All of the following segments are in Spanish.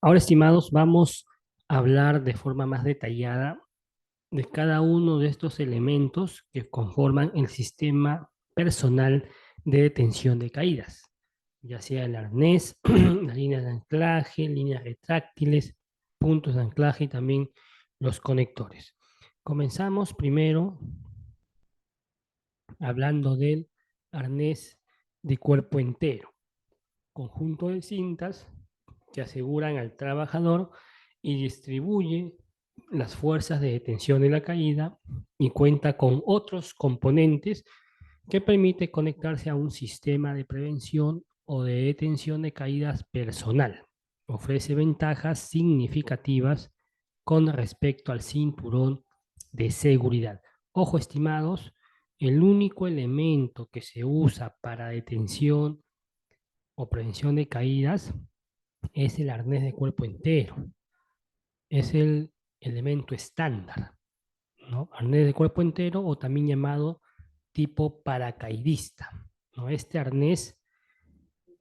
Ahora, estimados, vamos a hablar de forma más detallada de cada uno de estos elementos que conforman el sistema personal de detención de caídas, ya sea el arnés, las líneas de anclaje, líneas retráctiles, puntos de anclaje y también los conectores. Comenzamos primero hablando del arnés de cuerpo entero, conjunto de cintas que aseguran al trabajador y distribuye las fuerzas de detención de la caída y cuenta con otros componentes que permite conectarse a un sistema de prevención o de detención de caídas personal. Ofrece ventajas significativas con respecto al cinturón de seguridad. Ojo, estimados, el único elemento que se usa para detención o prevención de caídas es el arnés de cuerpo entero. Es el elemento estándar, ¿no? Arnés de cuerpo entero o también llamado tipo paracaidista, ¿no? Este arnés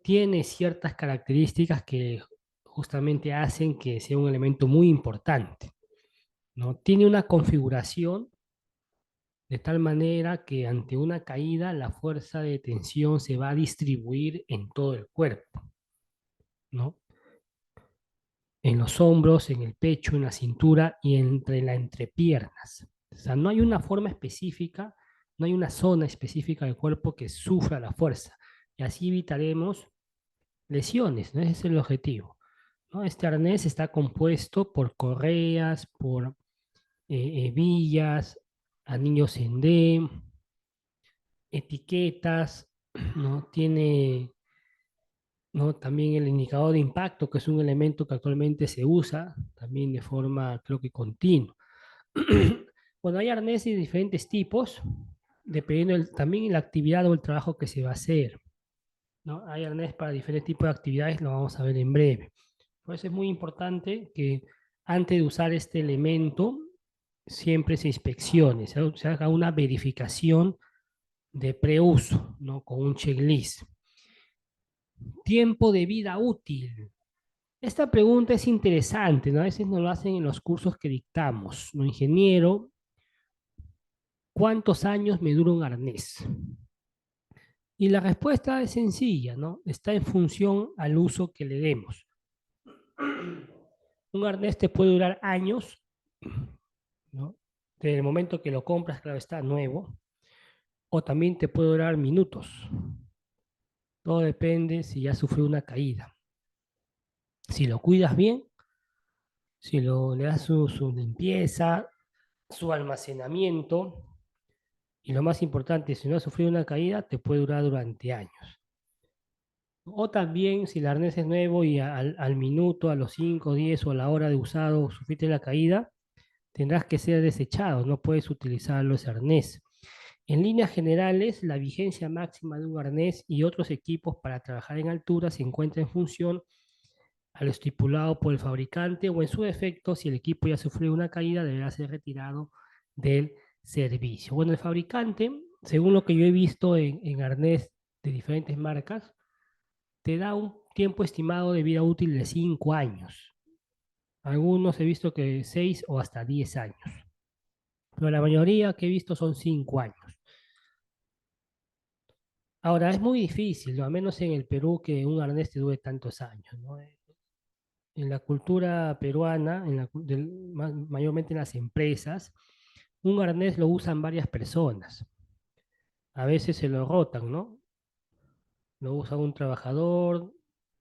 tiene ciertas características que justamente hacen que sea un elemento muy importante, ¿no? Tiene una configuración de tal manera que ante una caída la fuerza de tensión se va a distribuir en todo el cuerpo, ¿no? En los hombros, en el pecho, en la cintura y entre las entrepiernas. O sea, no hay una forma específica, no hay una zona específica del cuerpo que sufra la fuerza. Y así evitaremos lesiones, ¿no? Ese es el objetivo, ¿no? Este arnés está compuesto por correas, por hebillas, anillos en D, etiquetas, ¿no? Tiene, ¿no? También el indicador de impacto, que es un elemento que actualmente se usa también de forma, creo que continua. Bueno, hay arneses de diferentes tipos, dependiendo también de la actividad o el trabajo que se va a hacer, ¿no? Hay arnés para diferentes tipos de actividades, lo vamos a ver en breve. Por eso es muy importante que antes de usar este elemento, siempre se inspeccione, se haga una verificación de preuso, ¿no? Con un checklist. Tiempo de vida útil. Esta pregunta es interesante, ¿no? A veces nos lo hacen en los cursos que dictamos, ¿no? Ingeniero, ¿cuántos años me dura un arnés? Y la respuesta es sencilla, ¿no? Está en función al uso que le demos. Un arnés te puede durar años, ¿no? Desde el momento que lo compras, claro está, nuevo, o también te puede durar minutos. Todo depende si ya sufrió una caída. Si lo cuidas bien, si le das su limpieza, su almacenamiento, y lo más importante, si no has sufrido una caída, te puede durar durante años. O también, si el arnés es nuevo y al minuto, a los 5, 10 o a la hora de usado sufriste la caída, tendrás que ser desechado, no puedes utilizarlo ese arnés. En líneas generales, la vigencia máxima de un arnés y otros equipos para trabajar en altura se encuentra en función a lo estipulado por el fabricante o en su defecto, si el equipo ya sufrió una caída, deberá ser retirado del servicio. Bueno, el fabricante, según lo que yo he visto en arnés de diferentes marcas, te da un tiempo estimado de vida útil de 5 años. Algunos he visto que 6 o hasta 10 años. Pero la mayoría que he visto son 5 años. Ahora, es muy difícil, ¿no? Al menos en el Perú, que un arnés te dure tantos años, ¿no? En la cultura peruana, mayormente en las empresas, un arnés lo usan varias personas. A veces se lo rotan, ¿no? Lo usa un trabajador,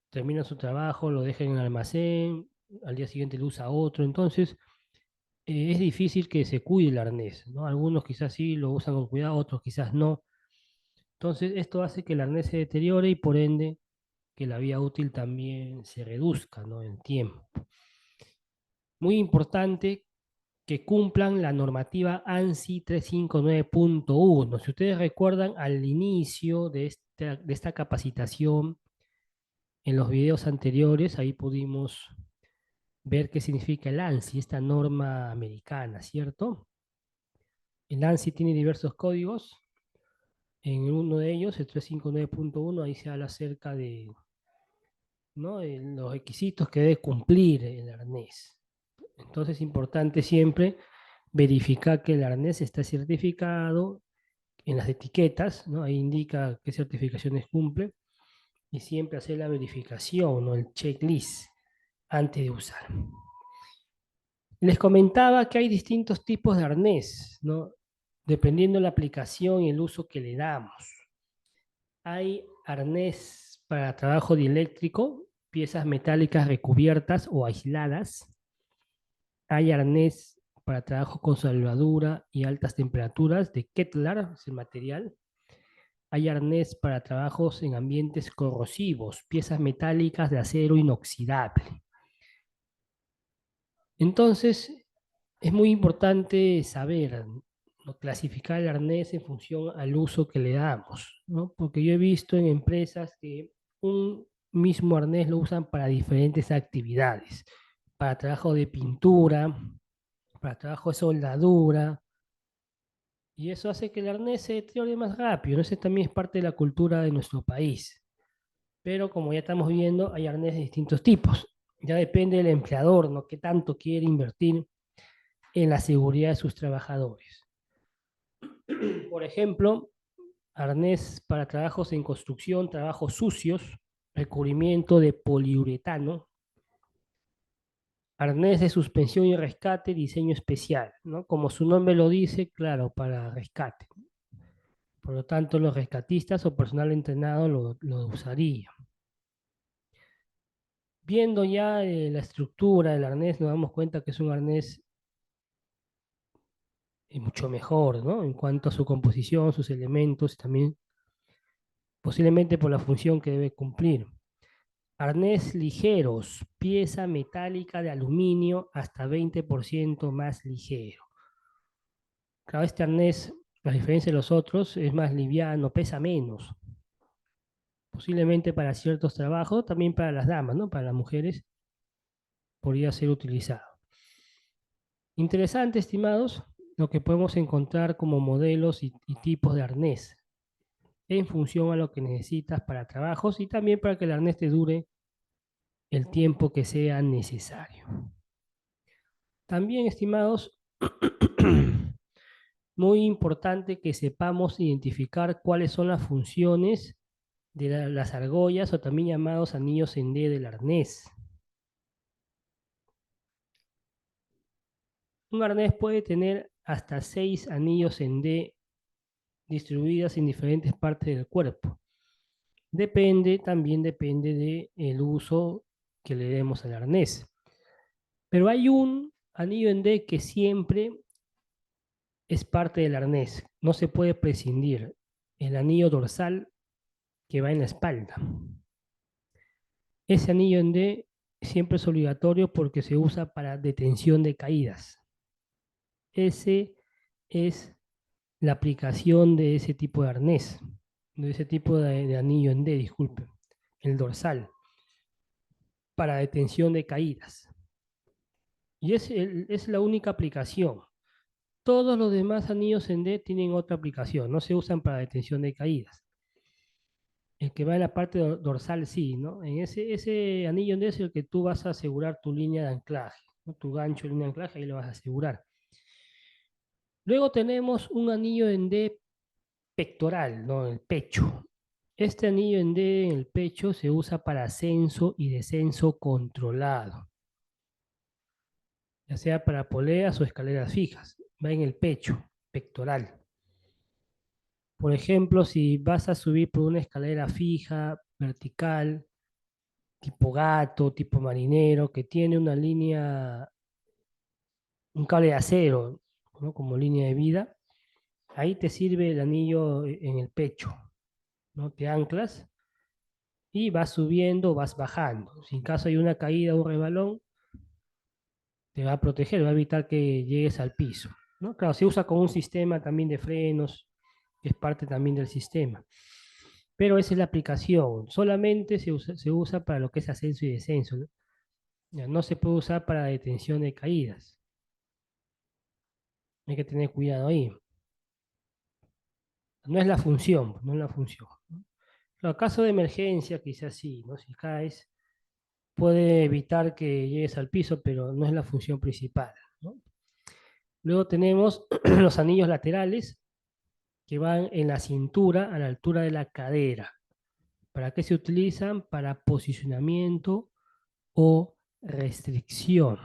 termina su trabajo, lo deja en el almacén, al día siguiente lo usa otro. Entonces, es difícil que se cuide el arnés, ¿no? Algunos quizás sí lo usan con cuidado, otros quizás no. Entonces, esto hace que el arnés se deteriore y por ende que la vida útil también se reduzca, ¿no? En tiempo. Muy importante que cumplan la normativa ANSI 359.1. Si ustedes recuerdan al inicio de esta capacitación, en los videos anteriores, ahí pudimos ver qué significa el ANSI, esta norma americana, ¿cierto? El ANSI tiene diversos códigos. En uno de ellos, el 359.1, ahí se habla acerca ¿no? Los requisitos que debe cumplir el arnés. Entonces es importante siempre verificar que el arnés está certificado en las etiquetas, ¿no? Ahí indica qué certificaciones cumple y siempre hacer la verificación, ¿no? El checklist antes de usar. Les comentaba que hay distintos tipos de arnés, ¿no? Dependiendo de la aplicación y el uso que le damos. Hay arnés para trabajo dieléctrico, piezas metálicas recubiertas o aisladas. Hay arnés para trabajo con soldadura y altas temperaturas de Kevlar, es el material. Hay arnés para trabajos en ambientes corrosivos, piezas metálicas de acero inoxidable. Entonces, es muy importante saber, ¿no? Clasificar el arnés en función al uso que le damos, ¿no? Porque yo he visto en empresas que un mismo arnés lo usan para diferentes actividades, para trabajo de pintura, para trabajo de soldadura, y eso hace que el arnés se deteriore más rápido, ¿no? Ese también es parte de la cultura de nuestro país. Pero como ya estamos viendo, hay arnés de distintos tipos. Ya depende del empleador, ¿no? Qué tanto quiere invertir en la seguridad de sus trabajadores. Por ejemplo, arnés para trabajos en construcción, trabajos sucios, recubrimiento de poliuretano, arnés de suspensión y rescate, diseño especial, ¿no? Como su nombre lo dice, claro, para rescate. Por lo tanto, los rescatistas o personal entrenado lo usaría. Viendo ya la estructura del arnés, nos damos cuenta que es un arnés mucho mejor, ¿no? En cuanto a su composición, sus elementos, también posiblemente por la función que debe cumplir. Arnés ligeros, pieza metálica de aluminio hasta 20% más ligero. Claro, este arnés, a diferencia de los otros, es más liviano, pesa menos. Posiblemente para ciertos trabajos, también para las damas, ¿no? Para las mujeres, podría ser utilizado. Interesante, estimados, lo que podemos encontrar como modelos y tipos de arnés en función a lo que necesitas para trabajos y también para que el arnés te dure el tiempo que sea necesario. También, estimados, muy importante que sepamos identificar cuáles son las funciones de las argollas o también llamados anillos en D del arnés. Un arnés puede tener hasta 6 anillos en D distribuidas en diferentes partes del cuerpo. También depende del uso que le demos al arnés. Pero hay un anillo en D que siempre es parte del arnés, no se puede prescindir. El anillo dorsal que va en la espalda. Ese anillo en D siempre es obligatorio porque se usa para detención de caídas. Ese es la aplicación de ese tipo de arnés, de ese tipo de anillo en D, disculpe, el dorsal, para detención de caídas. Y es la única aplicación. Todos los demás anillos en D tienen otra aplicación, no se usan para detención de caídas. El que va en la parte dorsal sí, ¿no? En ese anillo en D es el que tú vas a asegurar tu línea de anclaje, ¿no? Tu gancho de línea de anclaje, ahí lo vas a asegurar. Luego tenemos un anillo en D pectoral, ¿no? En el pecho. Este anillo en D en el pecho se usa para ascenso y descenso controlado, ya sea para poleas o escaleras fijas. Va en el pecho, pectoral. Por ejemplo, si vas a subir por una escalera fija, vertical, tipo gato, tipo marinero, que tiene una línea, un cable de acero, ¿no? Como línea de vida, ahí te sirve el anillo en el pecho, ¿no? Te anclas y vas subiendo, vas bajando. Si en caso hay una caída o un rebalón, te va a proteger, va a evitar que llegues al piso, ¿no? Claro, se usa como un sistema también de frenos, que es parte también del sistema. Pero esa es la aplicación. Solamente se usa para lo que es ascenso y descenso, ¿no? Ya, no se puede usar para detención de caídas. Hay que tener cuidado ahí. No es la función, no es la función, ¿no? Claro, caso de emergencia, quizás sí, ¿no? Si caes, puede evitar que llegues al piso, pero no es la función principal, ¿no? Luego tenemos los anillos laterales que van en la cintura a la altura de la cadera. ¿Para qué se utilizan? Para posicionamiento o restricción.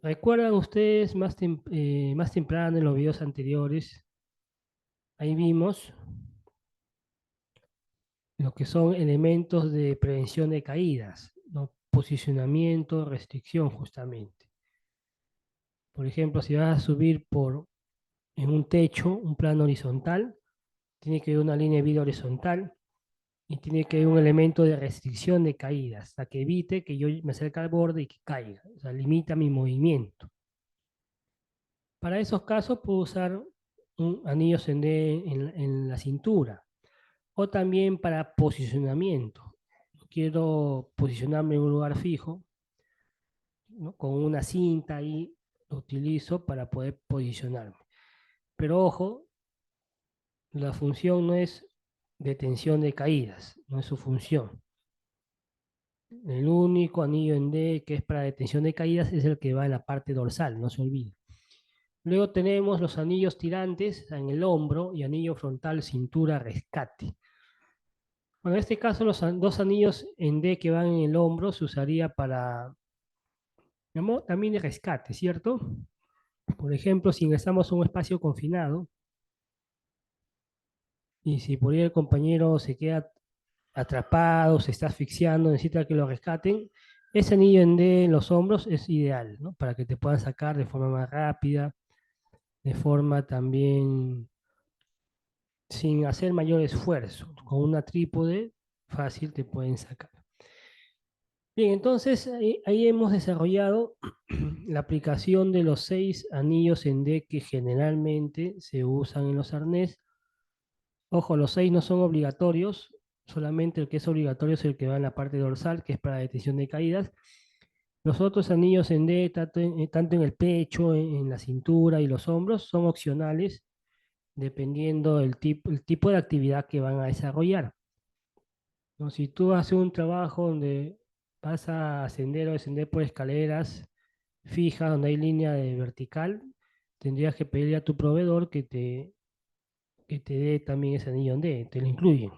¿Recuerdan ustedes más temprano en los videos anteriores? Ahí vimos lo que son elementos de prevención de caídas, ¿no? Posicionamiento, restricción justamente. Por ejemplo, si vas a subir en un techo, un plano horizontal, tiene que haber una línea de vida horizontal y tiene que haber un elemento de restricción de caídas, hasta que evite que yo me acerque al borde y que caiga, o sea, limita mi movimiento. Para esos casos puedo usar un anillo Sendé en la cintura o también para posicionamiento. Quiero posicionarme en un lugar fijo, ¿no? Con una cinta ahí lo utilizo para poder posicionarme. Pero ojo, la función no es detención de caídas, no es su función. El único anillo en D que es para detención de caídas es el que va en la parte dorsal, no se olvide. Luego tenemos los anillos tirantes en el hombro y anillo frontal cintura rescate. Bueno, en este caso los dos anillos en D que van en el hombro se usaría para también de rescate, ¿cierto? Por ejemplo, si ingresamos a un espacio confinado y si por ahí el compañero se queda atrapado, se está asfixiando, necesita que lo rescaten, ese anillo en D en los hombros es ideal, ¿no? Para que te puedan sacar de forma más rápida, de forma también sin hacer mayor esfuerzo. Con una trípode fácil te pueden sacar. Bien, entonces ahí hemos desarrollado la aplicación de los 6 anillos en D que generalmente se usan en los arnés. Ojo, los 6 no son obligatorios, solamente el que es obligatorio es el que va en la parte dorsal, que es para detención de caídas. Los otros anillos en D, tanto en el pecho, en la cintura y los hombros, son opcionales dependiendo el tipo de actividad que van a desarrollar, ¿no? Si tú haces un trabajo donde vas a ascender o descender por escaleras fijas, donde hay línea de vertical, tendrías que pedirle a tu proveedor que te dé también ese anillo en D, te lo incluyen.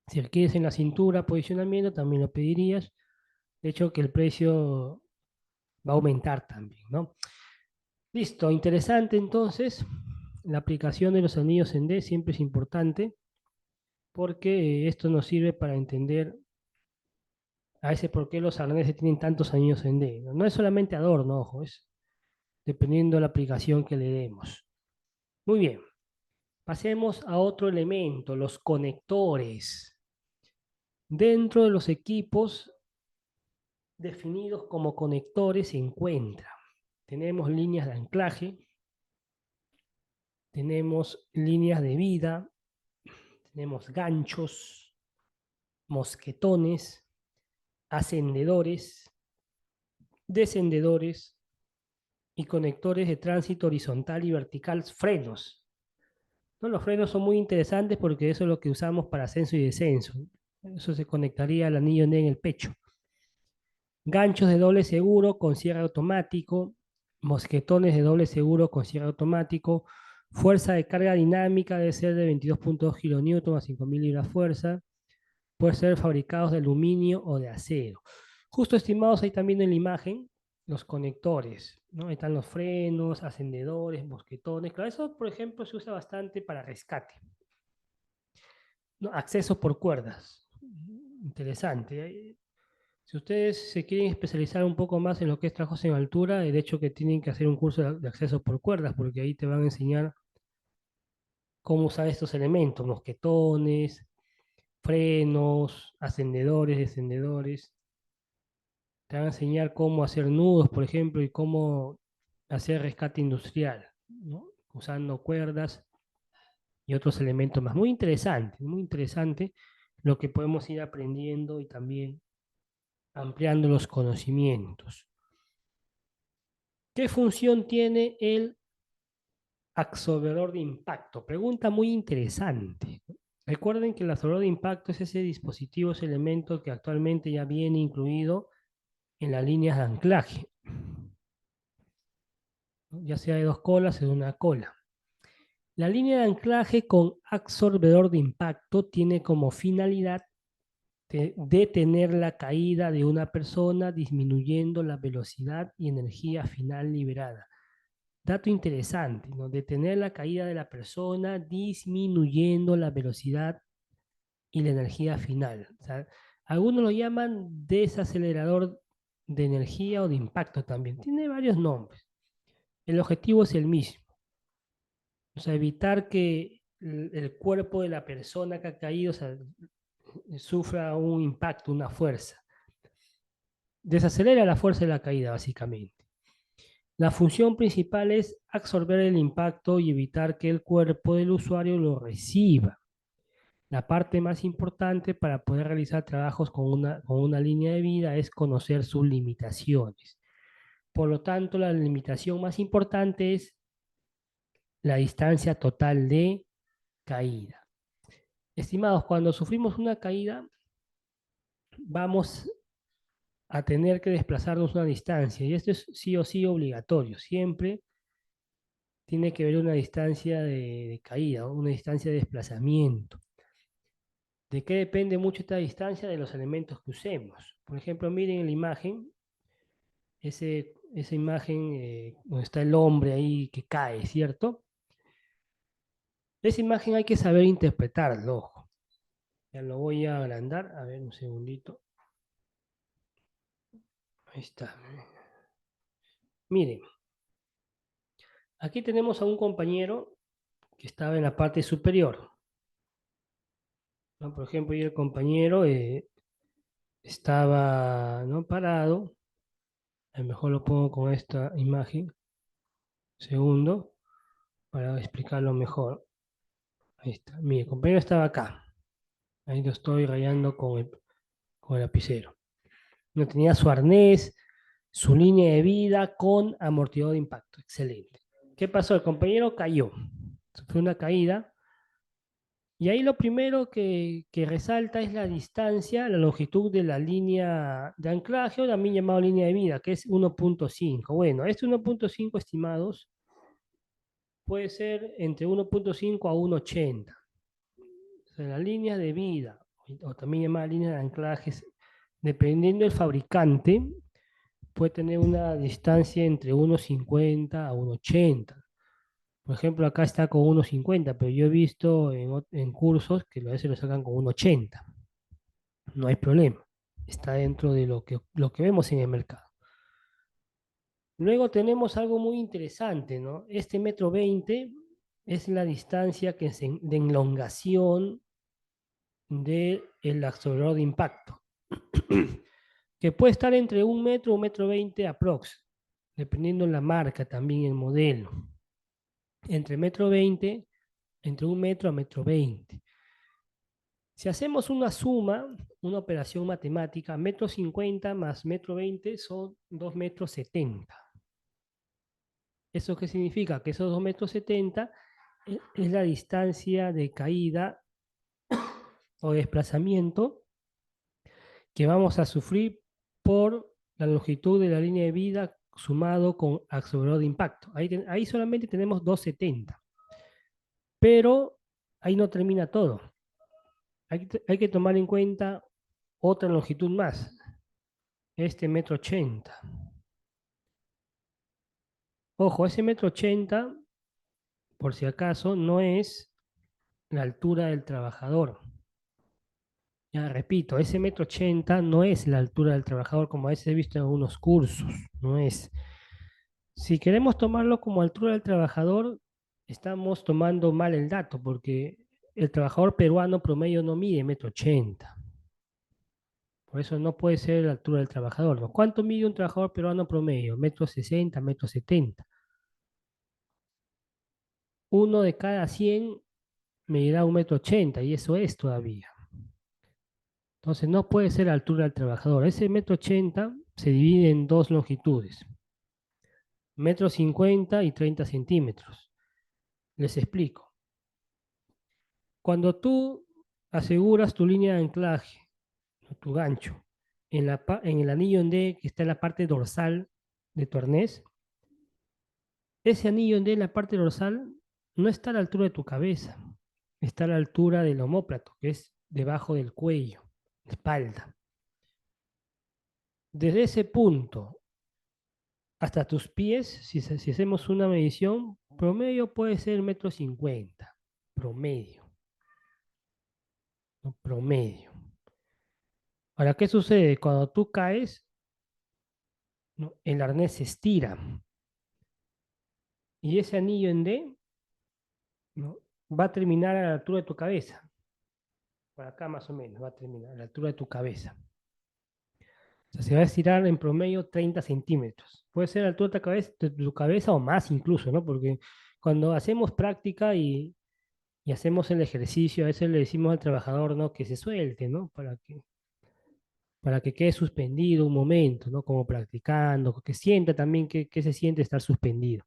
Si quieres en la cintura posicionamiento, también lo pedirías. De hecho, que el precio va a aumentar también, ¿no? Listo, interesante entonces. La aplicación de los anillos en D siempre es importante porque esto nos sirve para entender a veces por qué los arneses tienen tantos anillos en D. No es solamente adorno, ojo, es dependiendo de la aplicación que le demos. Muy bien, pasemos a otro elemento, los conectores. Dentro de los equipos definidos como conectores se encuentra. Tenemos líneas de anclaje, tenemos líneas de vida, tenemos ganchos, mosquetones, ascendedores, descendedores y conectores de tránsito horizontal y vertical, frenos. ¿No? Los frenos son muy interesantes porque eso es lo que usamos para ascenso y descenso. Eso se conectaría al anillo en el pecho. Ganchos de doble seguro con cierre automático, mosquetones de doble seguro con cierre automático, fuerza de carga dinámica debe ser de 22.2 kN a 5.000 libras fuerza, puede ser fabricados de aluminio o de acero. Justo estimados ahí también en la imagen los conectores, ¿no? Ahí están los frenos, ascendedores, mosquetones. Claro, eso, por ejemplo, se usa bastante para rescate. ¿No? Acceso por cuerdas. Interesante. Si ustedes se quieren especializar un poco más en lo que es trabajos en altura, de hecho que tienen que hacer un curso de acceso por cuerdas, porque ahí te van a enseñar cómo usar estos elementos, mosquetones, frenos, ascendedores, descendedores. Te van a enseñar cómo hacer nudos, por ejemplo, y cómo hacer rescate industrial, ¿no? Usando cuerdas y otros elementos más. Muy interesante lo que podemos ir aprendiendo y también ampliando los conocimientos. ¿Qué función tiene el absorbedor de impacto? Pregunta muy interesante. Recuerden que el acelerador de impacto es ese dispositivo, ese elemento que actualmente ya viene incluido en las líneas de anclaje, ¿no? Ya sea de dos colas o de una cola. La línea de anclaje con absorbedor de impacto tiene como finalidad detener la caída de una persona disminuyendo la velocidad y energía final liberada. Dato interesante, ¿no? Detener la caída de la persona disminuyendo la velocidad y la energía final. O sea, algunos lo llaman desacelerador de energía o de impacto también. Tiene varios nombres. El objetivo es el mismo. O sea, evitar que el cuerpo de la persona que ha caído, o sea, sufra un impacto, una fuerza. Desacelera la fuerza de la caída, básicamente. La función principal es absorber el impacto y evitar que el cuerpo del usuario lo reciba. La parte más importante para poder realizar trabajos con una línea de vida es conocer sus limitaciones. Por lo tanto, la limitación más importante es la distancia total de caída. Estimados, cuando sufrimos una caída, vamos a tener que desplazarnos una distancia y esto es sí o sí obligatorio. Siempre tiene que haber una distancia de caída, una distancia de desplazamiento. ¿De qué depende mucho esta distancia? De los elementos que usemos. Por ejemplo, miren en la imagen, esa imagen donde está el hombre ahí que cae, ¿cierto? Esa imagen hay que saber interpretarlo. Ojo. Ya lo voy a agrandar. A ver, un segundito. Ahí está. Miren, aquí tenemos a un compañero que estaba en la parte superior, ¿no? Por ejemplo, y el compañero estaba, ¿no?, parado. A lo mejor lo pongo con esta imagen. Segundo, para explicarlo mejor. Ahí está. Mi compañero estaba acá. Ahí lo estoy rayando con el lapicero. No tenía su arnés, su línea de vida con amortiguador de impacto. Excelente. ¿Qué pasó? El compañero cayó. Fue una caída. Y ahí lo primero que resalta es la distancia, la longitud de la línea de anclaje, o también llamado línea de vida, que es 1.5. Bueno, este 1.5, estimados, puede ser entre 1.5 a 1.80. O sea, la línea de vida, o también llamada línea de anclajes, dependiendo del fabricante, puede tener una distancia entre 1.50 a 1.80. Por ejemplo, acá está con 1.50, pero yo he visto en cursos que a veces lo sacan con 1.80. No hay problema. Está dentro de lo que vemos en el mercado. Luego tenemos algo muy interesante, ¿no? Este 1,20 m es la distancia de elongación del acelerador de impacto, que puede estar entre 1 m, 1,20 m aprox, dependiendo de la marca, también el modelo. Entre 1,20 m, entre 1 m a 1,20 m. Si hacemos una suma, una operación matemática, 1,50 m más 1,20 m son 2,70 m. ¿Eso qué significa? Que esos 2,70 m es la distancia de caída o desplazamiento que vamos a sufrir por la longitud de la línea de vida sumado con acelerador de impacto. Ahí solamente tenemos 2,70. Pero ahí no termina todo. Hay que tomar en cuenta otra longitud más. Este 1,80 m. Ojo, ese 1,80 m, por si acaso, no es la altura del trabajador. Ya repito, ese 1,80 m no es la altura del trabajador como a veces he visto en algunos cursos. No es. Si queremos tomarlo como altura del trabajador, estamos tomando mal el dato, porque el trabajador peruano promedio no mide 1,80 m. Por eso no puede ser la altura del trabajador, ¿no? ¿Cuánto mide un trabajador peruano promedio? 1,60 m, 1,70 m. Uno de cada 100 medirá 1,80 m y eso es todavía. Entonces no puede ser la altura del trabajador. Ese 1,80 m se divide en dos longitudes. 1,50 m y 30 centímetros. Les explico. Cuando tú aseguras tu línea de anclaje, ¿no? Tu gancho, en el anillo en D que está en la parte dorsal de tu arnés. Ese anillo en D en la parte dorsal no está a la altura de tu cabeza, está a la altura del omóplato, que es debajo del cuello, espalda. Desde ese punto hasta tus pies, si hacemos una medición, promedio puede ser 1,50 m, promedio, ¿no? Promedio. Ahora, ¿qué sucede? Cuando tú caes, ¿no? El arnés se estira y ese anillo en D, ¿no? Va a terminar a la altura de tu cabeza, por acá más o menos, va a terminar a la altura de tu cabeza. O sea, se va a estirar en promedio 30 centímetros. Puede ser a la altura de tu cabeza o más incluso, ¿no? Porque cuando hacemos práctica y hacemos el ejercicio, a veces le decimos al trabajador, ¿no? Que se suelte, ¿no? Para que quede suspendido un momento, ¿no? Como practicando, que sienta también que se siente estar suspendido.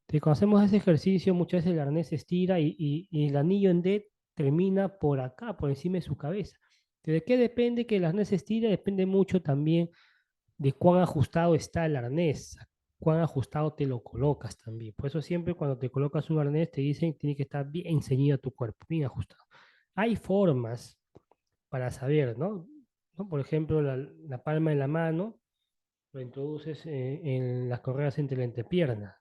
Entonces, cuando hacemos ese ejercicio, muchas veces el arnés se estira y el anillo en D termina por acá, por encima de su cabeza. ¿De qué depende que el arnés se estire? Depende mucho también de cuán ajustado está el arnés, cuán ajustado te lo colocas también. Por eso siempre cuando te colocas un arnés te dicen que tiene que estar bien ceñido a tu cuerpo, bien ajustado. Hay formas para saber, ¿no? ¿No? Por ejemplo, la palma de la mano lo introduces en las correas entre la entrepierna.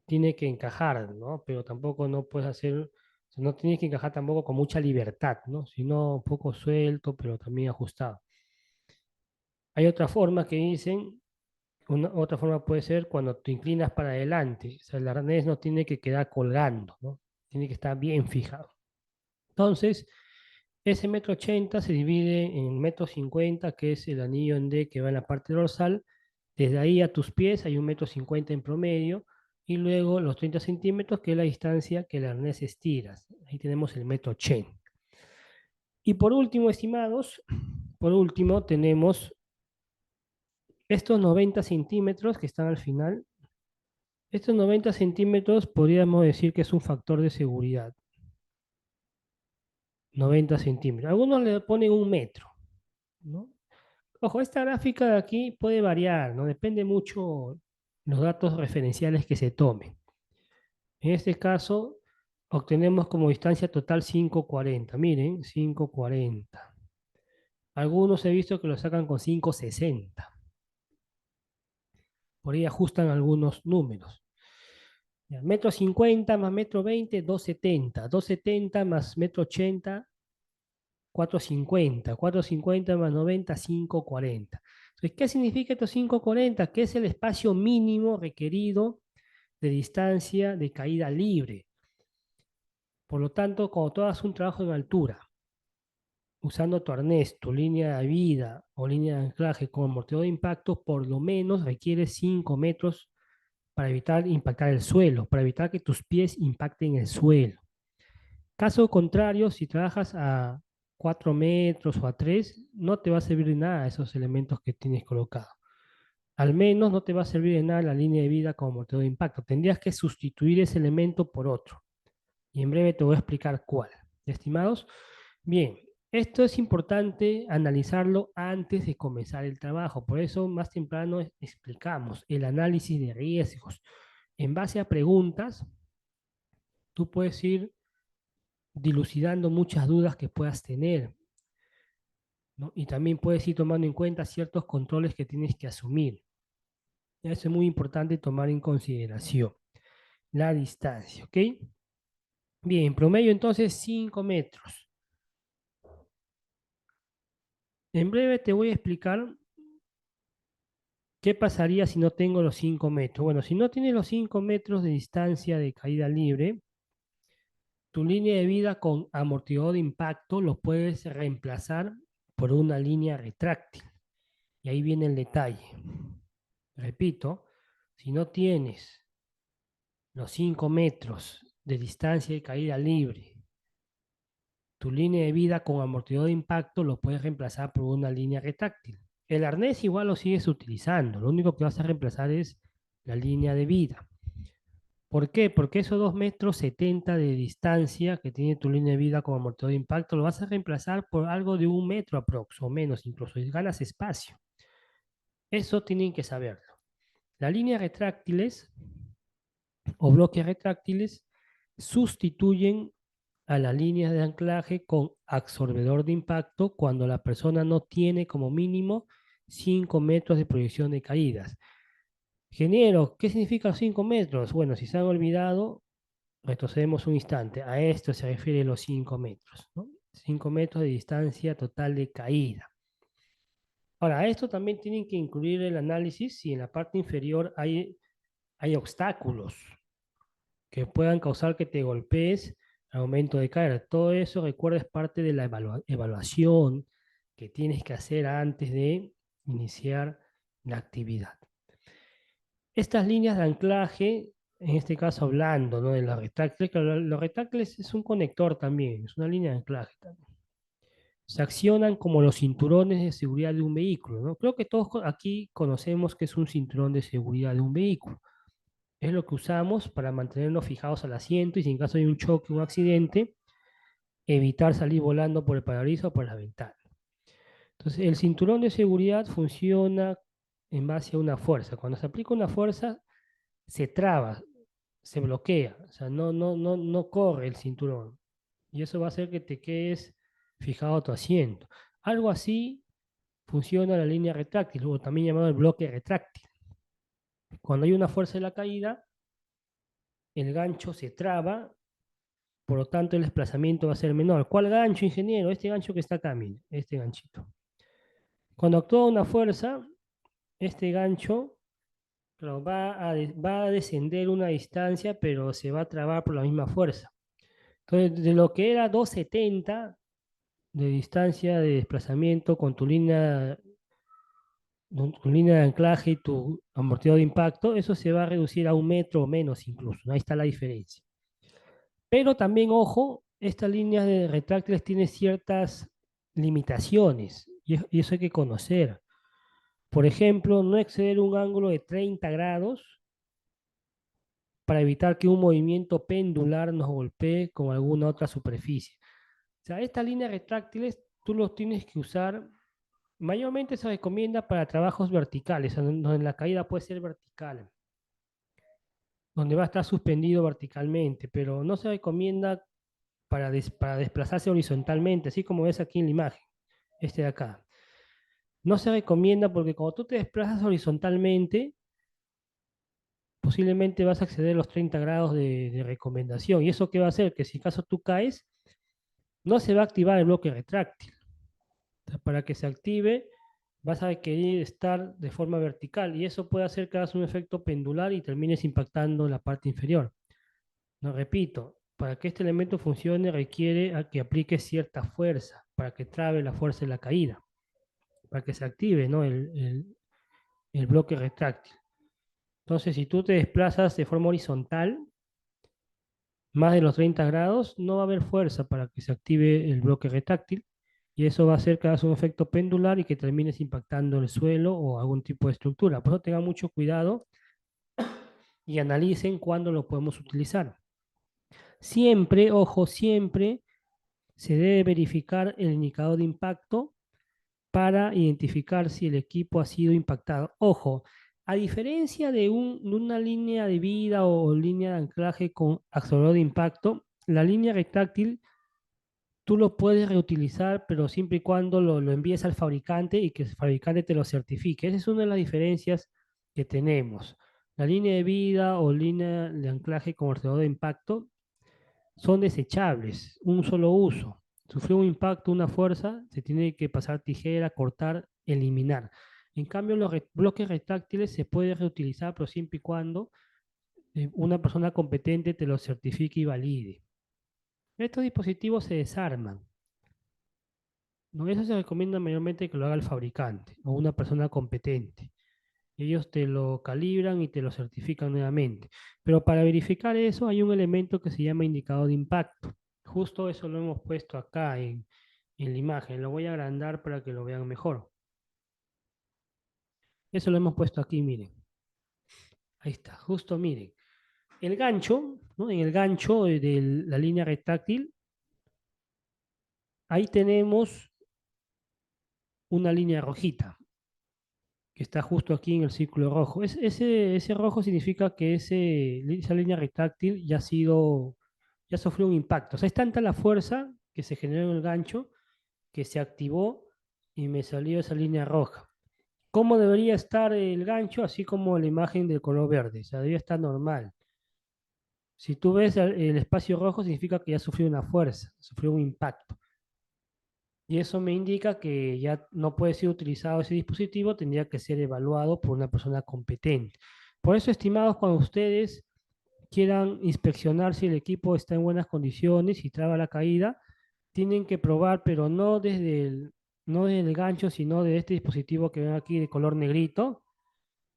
Tiene que encajar, ¿no? Pero tampoco no puedes hacer, o sea, no tienes que encajar tampoco con mucha libertad, ¿no? Sino un poco suelto, pero también ajustado. Hay otra forma que dicen, otra forma puede ser cuando te inclinas para adelante, o sea, el arnés no tiene que quedar colgando, ¿no? Tiene que estar bien fijado. Entonces, ese 1,80 m se divide en 1,50 m, que es el anillo en D que va en la parte dorsal. Desde ahí a tus pies hay 1,50 m en promedio. Y luego los 30 centímetros, que es la distancia que el arnés estiras. Ahí tenemos el 1,80 m. Y por último, estimados, por último tenemos estos 90 centímetros que están al final. Estos 90 centímetros podríamos decir que es un factor de seguridad. 90 centímetros. Algunos le ponen 1 metro, ¿no? Ojo, esta gráfica de aquí puede variar, ¿no? Depende mucho los datos referenciales que se tomen. En este caso, obtenemos como distancia total 5,40. Miren, 5,40. Algunos he visto que lo sacan con 5,60. Por ahí ajustan algunos números. Ya, 1,50 m más 1,20 m, 2,70. 2,70 más 1,80 m, 4,50. 4,50 más 90, 5,40. Entonces, ¿qué significa estos 5,40? Que es el espacio mínimo requerido de distancia de caída libre. Por lo tanto, cuando tú hagas un trabajo en altura, usando tu arnés, tu línea de vida o línea de anclaje con amortiguador de impacto, por lo menos requiere 5 metros para evitar impactar el suelo, para evitar que tus pies impacten el suelo. Caso contrario, si trabajas a 4 metros o a 3, no te va a servir de nada esos elementos que tienes colocados. Al menos no te va a servir de nada la línea de vida como amortiguador de impacto. Tendrías que sustituir ese elemento por otro. Y en breve te voy a explicar cuál. Estimados, bien, esto es importante analizarlo antes de comenzar el trabajo. Por eso más temprano explicamos el análisis de riesgos. En base a preguntas, tú puedes ir dilucidando muchas dudas que puedas tener, ¿no? Y también puedes ir tomando en cuenta ciertos controles que tienes que asumir. Eso es muy importante tomar en consideración. La distancia, ¿ok? Bien, en promedio entonces 5 metros. En breve te voy a explicar qué pasaría si no tengo los 5 metros. Bueno, si no tienes los 5 metros de distancia de caída libre, tu línea de vida con amortiguador de impacto lo puedes reemplazar por una línea retráctil. Y ahí viene el detalle. Repito, si no tienes los 5 metros de distancia de caída libre, tu línea de vida con amortiguador de impacto lo puedes reemplazar por una línea retráctil. El arnés igual lo sigues utilizando, lo único que vas a reemplazar es la línea de vida. ¿Por qué? Porque esos 2,70 m de distancia que tiene tu línea de vida como amortiguador de impacto lo vas a reemplazar por algo de 1 metro aprox o menos incluso, y ganas espacio. Eso tienen que saberlo. Las líneas retráctiles o bloques retráctiles sustituyen a las líneas de anclaje con absorbedor de impacto cuando la persona no tiene como mínimo 5 metros de proyección de caídas. Ingeniero, ¿qué significa los 5 metros? Bueno, si se han olvidado, retrocedemos un instante. A esto se refiere los 5 metros, ¿no? 5 metros de distancia total de caída. Ahora, a esto también tienen que incluir el análisis si en la parte inferior hay obstáculos que puedan causar que te golpees al momento de caer. Todo eso, recuerda, es parte de la evaluación que tienes que hacer antes de iniciar la actividad. Estas líneas de anclaje, en este caso hablando, ¿no?, de los retráctiles, que los retráctiles es un conector también, es una línea de anclaje también. Se accionan como los cinturones de seguridad de un vehículo, ¿no? Creo que todos aquí conocemos que es un cinturón de seguridad de un vehículo. Es lo que usamos para mantenernos fijados al asiento y si en caso de un choque o un accidente, evitar salir volando por el parabrisas o por la ventana. Entonces, el cinturón de seguridad funciona en base a una fuerza. Cuando se aplica una fuerza, se traba, se bloquea, o sea, no corre el cinturón. Y eso va a hacer que te quedes fijado a tu asiento. Algo así funciona la línea retráctil, o también llamado el bloque retráctil. Cuando hay una fuerza de la caída, el gancho se traba, por lo tanto el desplazamiento va a ser menor. ¿Cuál gancho, ingeniero? Este gancho que está acá, mire, este ganchito. Cuando actúa una fuerza, este gancho, claro, va a descender una distancia, pero se va a trabar por la misma fuerza. Entonces, de lo que era 2,70 de distancia de desplazamiento con tu línea de anclaje y tu amortiguador de impacto, eso se va a reducir a 1 metro o menos incluso. Ahí está la diferencia. Pero también, ojo, estas líneas de retráctiles tienen ciertas limitaciones y eso hay que conocer. Por ejemplo, no exceder un ángulo de 30 grados para evitar que un movimiento pendular nos golpee con alguna otra superficie. O sea, estas líneas retráctiles tú los tienes que usar. Mayormente se recomienda para trabajos verticales, donde la caída puede ser vertical, donde va a estar suspendido verticalmente, pero no se recomienda para desplazarse horizontalmente, así como ves aquí en la imagen, este de acá. No se recomienda porque cuando tú te desplazas horizontalmente, posiblemente vas a acceder a los 30 grados de recomendación. ¿Y eso qué va a hacer? Que si acaso tú caes, no se va a activar el bloque retráctil. O sea, para que se active, vas a requerir estar de forma vertical y eso puede hacer que hagas un efecto pendular y termines impactando la parte inferior. No, repito, para que este elemento funcione requiere a que aplique cierta fuerza para que trabe la fuerza de la caída, para que se active, ¿no?, el bloque retráctil. Entonces, si tú te desplazas de forma horizontal, más de los 30 grados, no va a haber fuerza para que se active el bloque retráctil y eso va a hacer que hagas un efecto pendular y que termines impactando el suelo o algún tipo de estructura. Por eso tengan mucho cuidado y analicen cuándo lo podemos utilizar. Siempre, ojo, siempre se debe verificar el indicador de impacto para identificar si el equipo ha sido impactado. Ojo, a diferencia de una línea de vida o línea de anclaje con absorbedor de impacto, la línea retráctil tú lo puedes reutilizar, pero siempre y cuando lo envíes al fabricante y que el fabricante te lo certifique. Esa es una de las diferencias que tenemos. La línea de vida o línea de anclaje con amortiguador de impacto son desechables, un solo uso. Sufrió un impacto, una fuerza, se tiene que pasar tijera, cortar, eliminar. En cambio, los bloques retráctiles se puede reutilizar, pero siempre y cuando una persona competente te lo certifique y valide. Estos dispositivos se desarman. ¿No? Eso se recomienda mayormente que lo haga el fabricante o una persona competente. Ellos te lo calibran y te lo certifican nuevamente. Pero para verificar eso hay un elemento que se llama indicador de impacto. Justo eso lo hemos puesto acá en la imagen. Lo voy a agrandar para que lo vean mejor. Eso lo hemos puesto aquí, miren. Ahí está, justo miren. el gancho, ¿no? En el gancho de la línea retráctil, ahí tenemos una línea rojita que está justo aquí en el círculo rojo. Ese rojo significa que esa línea retráctil ya sufrió un impacto. O sea, es tanta la fuerza que se generó en el gancho que se activó y me salió esa línea roja. ¿Cómo debería estar el gancho? Así como la imagen del color verde. O sea, debería estar normal. Si tú ves el espacio rojo, significa que ya sufrió una fuerza, sufrió un impacto. Y eso me indica que ya no puede ser utilizado ese dispositivo, tendría que ser evaluado por una persona competente. Por eso, estimados, cuando ustedes quieran inspeccionar si el equipo está en buenas condiciones y traba la caída, tienen que probar, pero no desde el gancho, sino de este dispositivo que ven aquí de color negrito,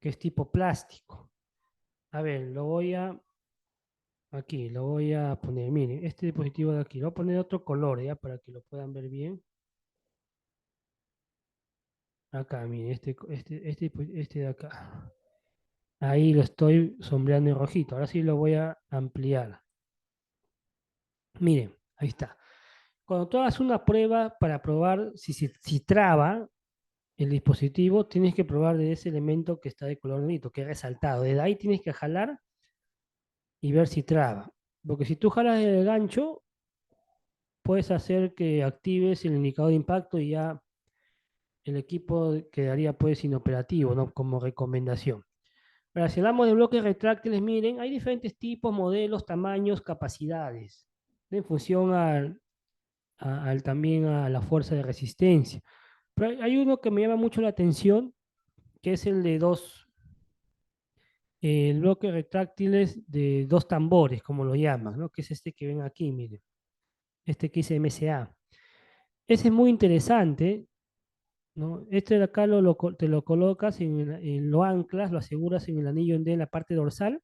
que es tipo plástico. A ver, lo voy a poner, miren, este dispositivo de aquí, lo voy a poner de otro color, ya, para que lo puedan ver bien. Acá, miren, este de acá. Ahí lo estoy sombreando en rojito. Ahora sí lo voy a ampliar. Miren, ahí está. Cuando tú hagas una prueba para probar si traba el dispositivo, tienes que probar de ese elemento que está de color negrito, que es resaltado. Desde ahí tienes que jalar y ver si traba. Porque si tú jalas el gancho, puedes hacer que actives el indicador de impacto y ya el equipo quedaría pues inoperativo, ¿no? Como recomendación. Ahora, si hablamos de bloques retráctiles, miren, hay diferentes tipos, modelos, tamaños, capacidades, en función también a la fuerza de resistencia. Pero hay uno que me llama mucho la atención, que es el bloque retráctiles de dos tambores, como lo llaman, ¿no? Que es este que ven aquí, miren, este que dice MSA. Ese es muy interesante, ¿no? Este de acá te lo colocas, lo anclas, lo aseguras en el anillo en la parte dorsal,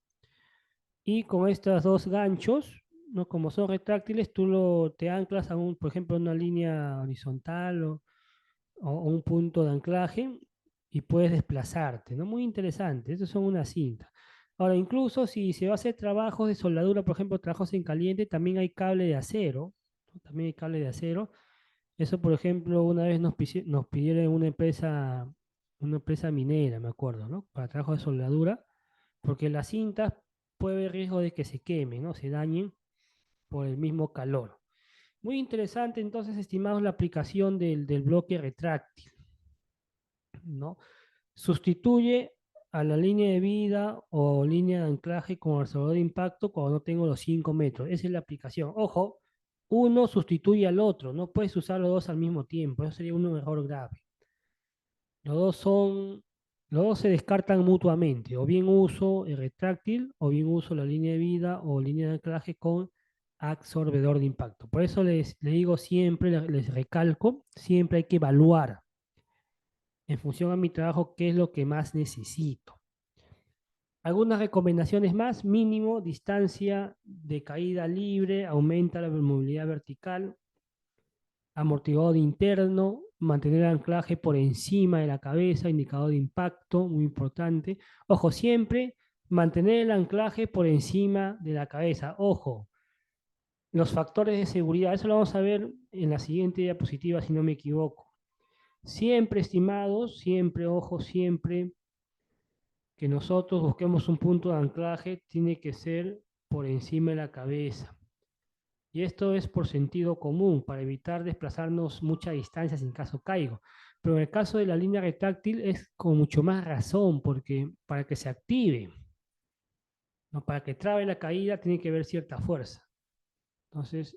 y con estos dos ganchos, ¿no? Como son retráctiles, te anclas por ejemplo, a una línea horizontal o un punto de anclaje y puedes desplazarte, ¿no? Muy interesante, estos son una cinta. Ahora, incluso si se va a hacer trabajos de soldadura, por ejemplo, trabajos en caliente, también hay cable de acero, ¿no? También hay cable de acero. Eso, por ejemplo, una vez nos pidieron una empresa minera, me acuerdo, ¿no? Para trabajos de soldadura, porque las cintas puede haber riesgo de que se quemen, ¿no? Se dañen por el mismo calor. Muy interesante, entonces, estimados, la aplicación del bloque retráctil, ¿no? Sustituye a la línea de vida o línea de anclaje con absorbedor de impacto cuando no tengo los 5 metros. Esa es la aplicación. Ojo, uno sustituye al otro, no puedes usar los dos al mismo tiempo, eso sería un error grave. Los dos son, los dos se descartan mutuamente, o bien uso el retráctil, o bien uso la línea de vida o línea de anclaje con absorbedor de impacto. Por eso les digo siempre, les recalco, siempre hay que evaluar en función a mi trabajo qué es lo que más necesito. Algunas recomendaciones más: mínimo, distancia de caída libre, aumenta la movilidad vertical, amortiguador interno, mantener el anclaje por encima de la cabeza, indicador de impacto, muy importante. Ojo, siempre mantener el anclaje por encima de la cabeza. Ojo, los factores de seguridad, eso lo vamos a ver en la siguiente diapositiva, si no me equivoco. Siempre, estimados, siempre, ojo, siempre que nosotros busquemos un punto de anclaje, tiene que ser por encima de la cabeza. Y esto es por sentido común, para evitar desplazarnos mucha distancia sin caso caigo. Pero en el caso de la línea retráctil es con mucho más razón, porque para que se active, ¿no? Para que trabe la caída, tiene que haber cierta fuerza. Entonces,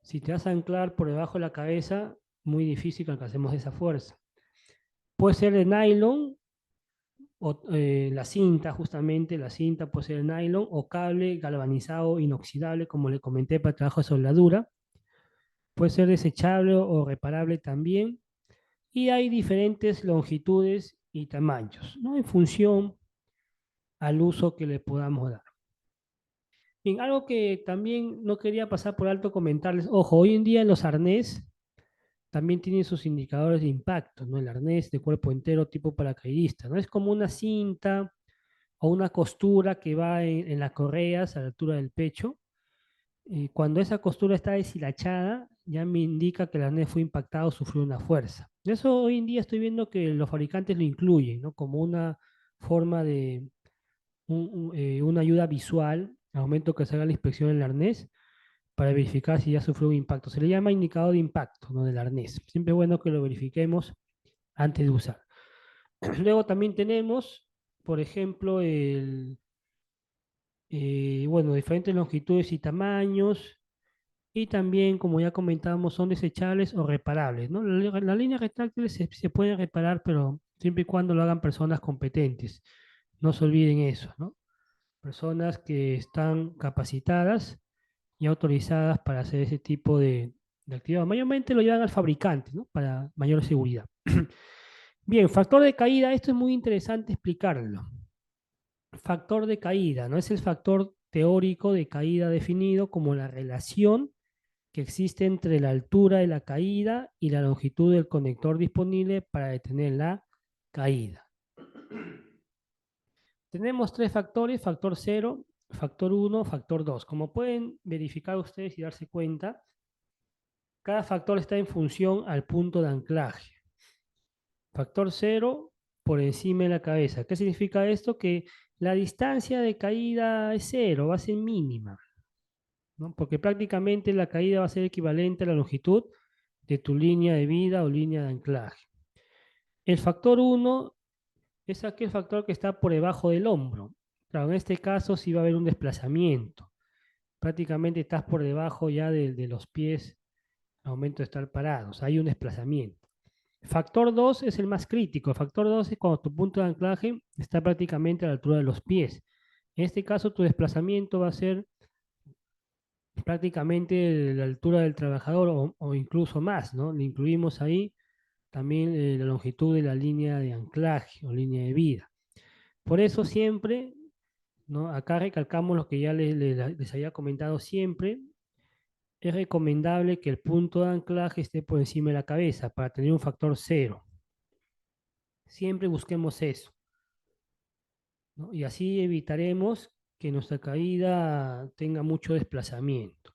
si te vas a anclar por debajo de la cabeza, muy difícil que alcancemos esa fuerza. Puede ser de nylon, la cinta, justamente, la cinta puede ser de nylon o cable galvanizado inoxidable, como le comenté, para trabajo de soldadura. Puede ser desechable o reparable también. Y hay diferentes longitudes y tamaños, ¿no? En función al uso que le podamos dar. Bien, algo que también no quería pasar por alto comentarles: ojo, hoy en día en los arnés también tienen sus indicadores de impacto, ¿no? El arnés de cuerpo entero tipo paracaidista, ¿no? Es como una cinta o una costura que va en las correas a la altura del pecho. Cuando esa costura está deshilachada, ya me indica que el arnés fue impactado, sufrió una fuerza. Eso hoy en día estoy viendo que los fabricantes lo incluyen, ¿no? Como una forma de una ayuda visual al momento que se haga la inspección del arnés para verificar si ya sufrió un impacto. Se le llama indicador de impacto, ¿no? Del arnés. Siempre es bueno que lo verifiquemos antes de usar. Luego también tenemos, por ejemplo, bueno, diferentes longitudes y tamaños. Y también, como ya comentábamos, son desechables o reparables, ¿no? Las líneas retráctiles se pueden reparar, pero siempre y cuando lo hagan personas competentes. No se olviden eso, ¿no? Personas que están capacitadas y autorizadas para hacer ese tipo de actividad. Mayormente lo llevan al fabricante, ¿no? Para mayor seguridad. Bien, factor de caída, esto es muy interesante explicarlo. Factor de caída, ¿no? Es el factor teórico de caída definido como la relación que existe entre la altura de la caída y la longitud del conector disponible para detener la caída. Tenemos tres factores: factor 0, factor 1, factor 2. Como pueden verificar ustedes y darse cuenta, cada factor está en función al punto de anclaje. Factor 0 por encima de la cabeza. ¿Qué significa esto? Que la distancia de caída es 0, va a ser mínima, ¿no? Porque prácticamente la caída va a ser equivalente a la longitud de tu línea de vida o línea de anclaje. El factor 1 es aquel factor que está por debajo del hombro. Claro, en este caso sí va a haber un desplazamiento. Prácticamente estás por debajo ya de los pies al momento de estar parados. Hay un desplazamiento. Factor 2 es el más crítico. El factor 2 es cuando tu punto de anclaje está prácticamente a la altura de los pies. En este caso, tu desplazamiento va a ser prácticamente la altura del trabajador o incluso más, ¿no? Le incluimos ahí también la longitud de la línea de anclaje o línea de vida. Por eso siempre, ¿no? Acá recalcamos lo que ya les había comentado siempre. Es recomendable que el punto de anclaje esté por encima de la cabeza para tener un factor 0. Siempre busquemos eso, ¿no? Y así evitaremos que nuestra caída tenga mucho desplazamiento.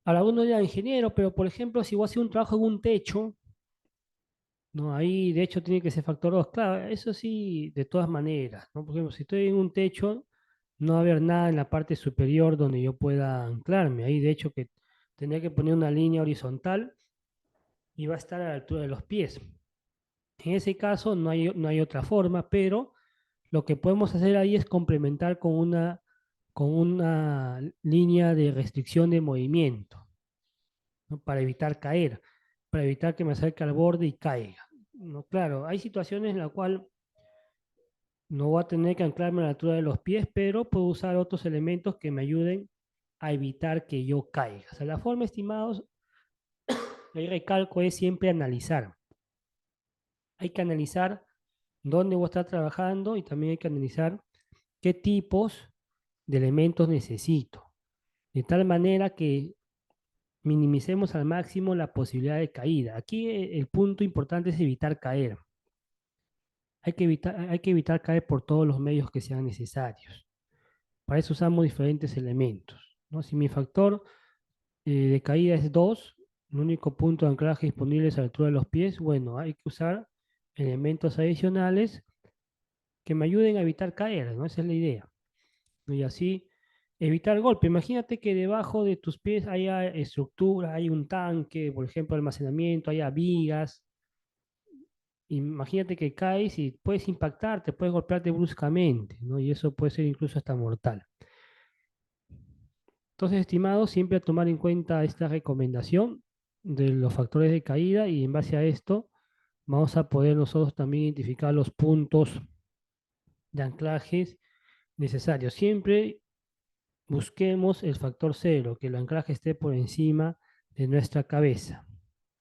Ahora uno ya ingeniero, pero por ejemplo, si voy a hacer un trabajo en un techo, ¿no? Ahí de hecho tiene que ser factor 2. Claro, eso sí, de todas maneras, ¿no? Por ejemplo, si estoy en un techo, no va a haber nada en la parte superior donde yo pueda anclarme. Ahí de hecho que tendría que poner una línea horizontal y va a estar a la altura de los pies. En ese caso no hay otra forma, pero lo que podemos hacer ahí es complementar con una línea de restricción de movimiento, ¿no? Para evitar caer, para evitar que me acerque al borde y caiga, ¿no? Claro, hay situaciones en las cuales no voy a tener que anclarme a la altura de los pies, pero puedo usar otros elementos que me ayuden a evitar que yo caiga. O sea, la forma, estimados, el recalco es siempre analizar. Hay que analizar dónde voy a estar trabajando y también hay que analizar qué tipos de elementos necesito, de tal manera que minimicemos al máximo la posibilidad de caída. Aquí el punto importante es evitar caer. Hay que evitar caer por todos los medios que sean necesarios. Para eso usamos diferentes elementos, ¿no? Si mi factor de caída es 2, el único punto de anclaje disponible es a la altura de los pies, bueno, hay que usar elementos adicionales que me ayuden a evitar caer, ¿no? Esa es la idea, ¿no? Y así evitar golpe. Imagínate que debajo de tus pies haya estructura, hay un tanque, por ejemplo, almacenamiento, haya vigas. Imagínate que caes y puedes impactarte, puedes golpearte bruscamente, ¿no? Y eso puede ser incluso hasta mortal. Entonces, estimados, siempre a tomar en cuenta esta recomendación de los factores de caída y en base a esto vamos a poder nosotros también identificar los puntos de anclajes necesarios. Siempre busquemos el factor 0, que el anclaje esté por encima de nuestra cabeza.